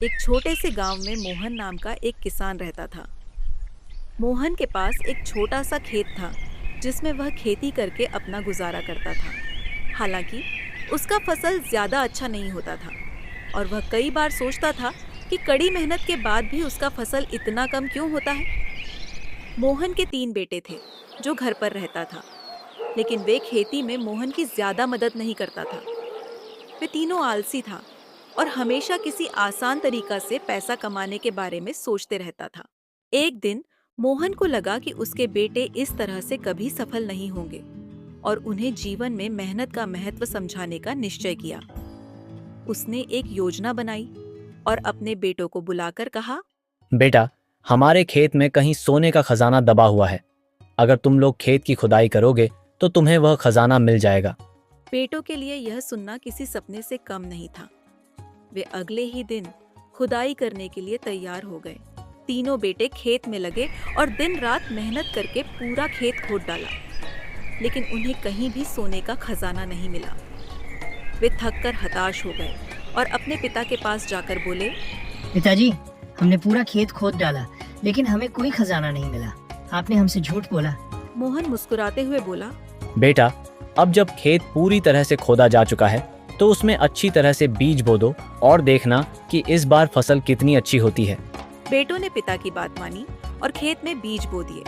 एक छोटे से गांव में मोहन नाम का एक किसान रहता था। मोहन के पास एक छोटा सा खेत था जिसमें वह खेती करके अपना गुजारा करता था। हालांकि उसका फसल ज्यादा अच्छा नहीं होता था और वह कई बार सोचता था कि कड़ी मेहनत के बाद भी उसका फसल इतना कम क्यों होता है। मोहन के 3 बेटे थे जो घर पर रहता था, लेकिन वे खेती में मोहन की ज्यादा मदद नहीं करता था। वे तीनों आलसी था और हमेशा किसी आसान तरीका से पैसा कमाने के बारे में सोचते रहता था। एक दिन मोहन को लगा कि उसके बेटे इस तरह से कभी सफल नहीं होंगे और उन्हें जीवन में मेहनत का महत्व समझाने का निश्चय किया। उसने एक योजना बनाई और अपने बेटों को बुलाकर कहा, बेटा, हमारे खेत में कहीं सोने का खजाना दबा हुआ है। अगर तुम लोग खेत की खुदाई करोगे तो तुम्हें वह खजाना मिल जाएगा। बेटों के लिए यह सुनना किसी सपने से कम नहीं था। वे अगले ही दिन खुदाई करने के लिए तैयार हो गए। तीनों बेटे खेत में लगे और दिन रात मेहनत करके पूरा खेत खोद डाला, लेकिन उन्हें कहीं भी सोने का खजाना नहीं मिला। वे थक कर हताश हो गए और अपने पिता के पास जाकर बोले, पिताजी, हमने पूरा खेत खोद डाला लेकिन हमें कोई खजाना नहीं मिला। आपने हमसे झूठ बोला। मोहन मुस्कुराते हुए बोला, बेटा, अब जब खेत पूरी तरह से खोदा जा चुका है तो उसमें अच्छी तरह से बीज बो दो और देखना कि इस बार फसल कितनी अच्छी होती है। बेटों ने पिता की बात मानी और खेत में बीज बो दिए।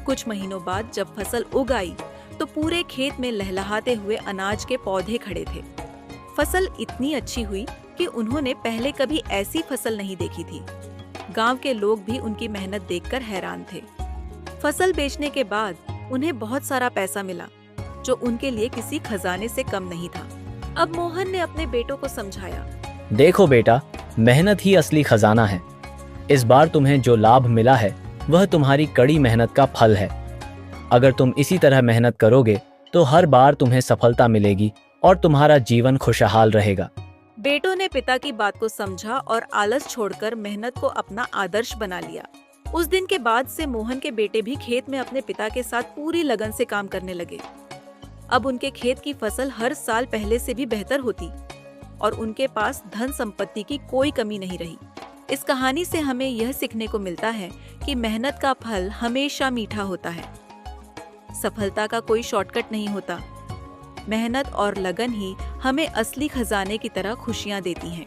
कुछ महीनों बाद जब फसल उग आई तो पूरे खेत में लहलहाते हुए अनाज के पौधे खड़े थे। फसल इतनी अच्छी हुई कि उन्होंने पहले कभी ऐसी फसल नहीं देखी थी। गांव के लोग भी उनकी मेहनत देखकर हैरान थे। फसल बेचने के बाद उन्हें बहुत सारा पैसा मिला, जो उनके लिए किसी खजाने से कम नहीं था। अब मोहन ने अपने बेटों को समझाया, देखो बेटा, मेहनत ही असली खजाना है। इस बार तुम्हें जो लाभ मिला है वह तुम्हारी कड़ी मेहनत का फल है। अगर तुम इसी तरह मेहनत करोगे तो हर बार तुम्हें सफलता मिलेगी और तुम्हारा जीवन खुशहाल रहेगा। बेटों ने पिता की बात को समझा और आलस छोड़कर मेहनत को अपना आदर्श बना लिया। उस दिन के बाद से मोहन के बेटे भी खेत में अपने पिता के साथ पूरी लगन से काम करने लगे। अब उनके खेत की फसल हर साल पहले से भी बेहतर होती और उनके पास धन संपत्ति की कोई कमी नहीं रही। इस कहानी से हमें यह सीखने को मिलता है कि मेहनत का फल हमेशा मीठा होता है। सफलता का कोई शॉर्टकट नहीं होता। मेहनत और लगन ही हमें असली खजाने की तरह खुशियां देती हैं।